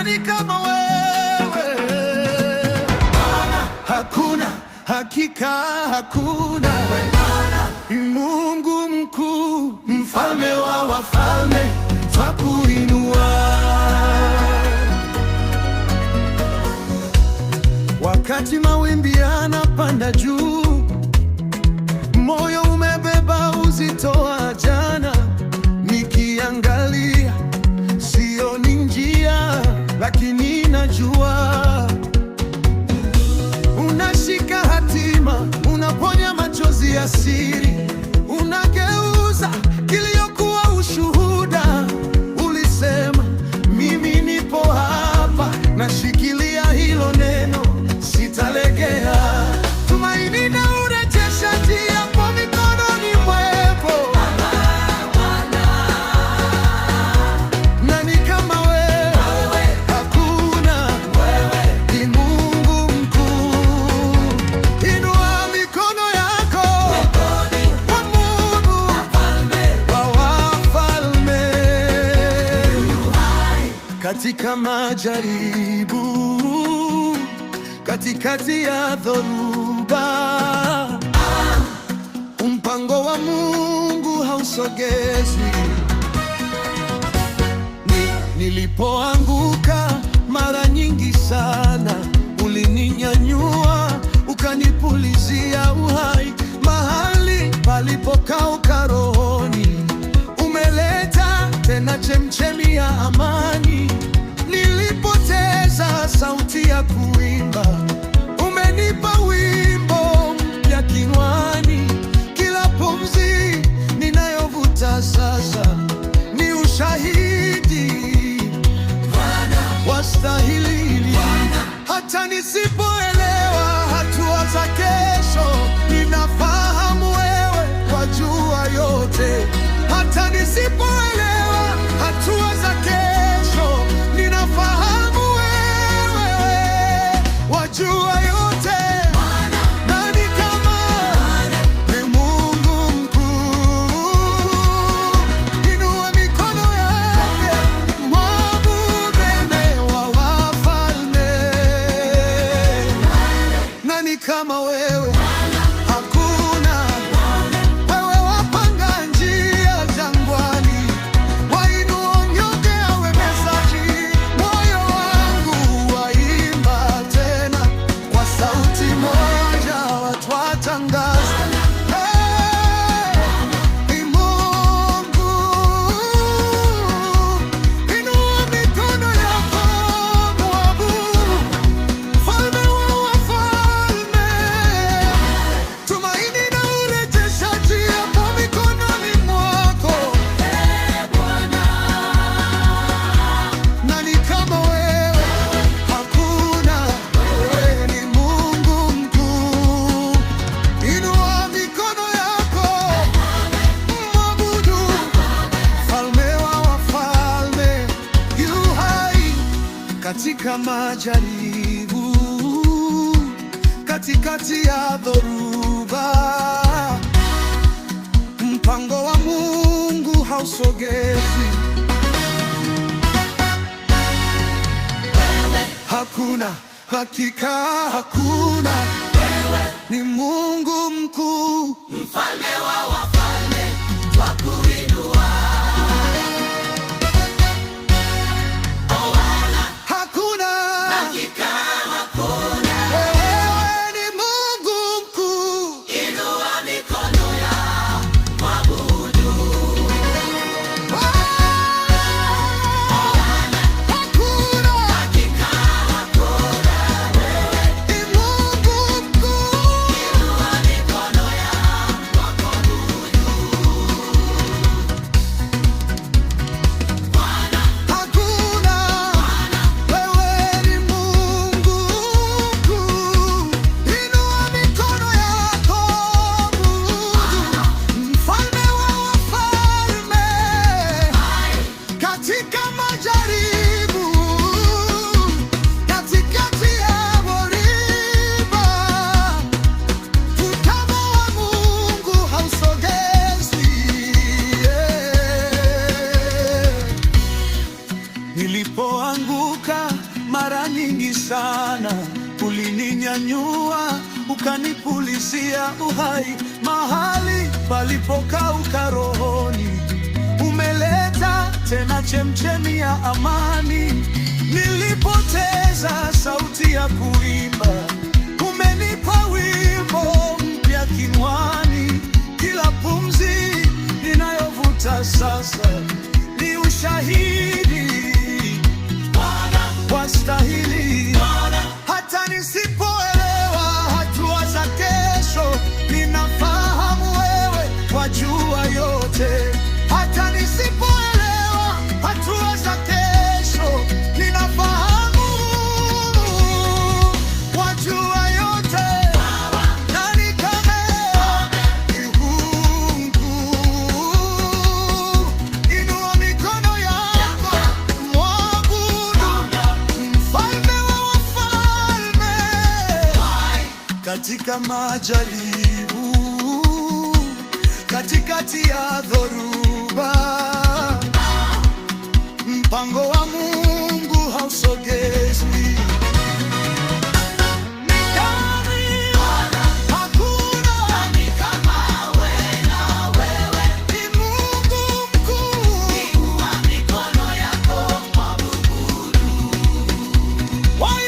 Nani kama wewe? Hakuna, hakika hakuna. Ni Mungu mkuu, mfalme wa wafalme, twakuinua. Wakati mawimbi yanapanda juu, moyo umebeba uzito wa jana. Nikiangalia sioni njia, lakini najua unashika hatima, unaponya machozi ya siri, unageuza kiliokuwa ushuhuda. Ulisema mimi nipo hapa, nashikilia hilo neno, sitalegea. Tumaini na urejesha japo mikononi mwako. Nani kama wewe? Hakuna. Ni Mungu mkuu. Inua mikono yako kwa Mungu wa wafalme. Katika majaribu, katikati ya dhoruba, mpango wa Mungu hausogezwi. Nilipoanguka mara nyingi sana, ulininyanyua, ukanipulizia uhai. Mahali palipokauka rohoni, umeleta tena chemchemi ya amani. Nilipoteza sauti ya kuimba, umenipa wimbo mpya kinywani. Kila pumzi ninayovuta sasa ni ushahidi, wastahili. Hata nisipoelewa hatua za kesho, ninafahamu wewe wajua yote. Hata nisipoelewa hatua za kesho, ninafahamu wewe wajua yote. Nani kama ni Mungu mkuu? Inua mikono yake, mwabudu wa wafalme. Nani kama wewe? Hakuna. Wewe wapanga njia jangwani, wainua mnyonge awe mesaji. Moyo wangu waimba tena, kwa sauti moja watu watangaza, ni Mungu. Inua mikono yako, mwabudu mfalme wa wafalme. Tumaini na urejeshaji hapo mikononi mwako. Nani kama wewe? Hakuna. Wewe ni Mungu mkuu. Inua mikono yako, mwabudu mfalme wa wafalme. Yu hai katika majaribu, katikati ya dhoruba, mpango wa Mungu hausogezwi. Hakuna, hakika hakuna. Ni Mungu mkuu, mfalme wa wafalme, twakuinua. Hakuna, hakika hakuna. Wewe ni Mungu mkuu. Inua mikono yako, mwabudu. Hakuna, hakika hakuna. Ni Mungu mkuu. Inua mikono yako, mwabudu. ukanipulizia uhai mahali palipokauka rohoni. Umeleta tena chemchemi ya amani, nilipoteza sauti ya kuimba. Umenipa wimbo mpya kinywani, kila pumzi ninayovuta sasa ni ushahidi wastahili. Hata nisipoelewa hatua za kesho, ninafahamu wewe wajua yote. Hata nisipoelewa hatua za kesho, ninafahamu wajua yote. Nani kama Mungu? Inua mikono yako, mwabudu Mfalme wa wafalme. Katika majaribu, katikati ya dhoruba, mpango wa Mungu hausogezwi. Why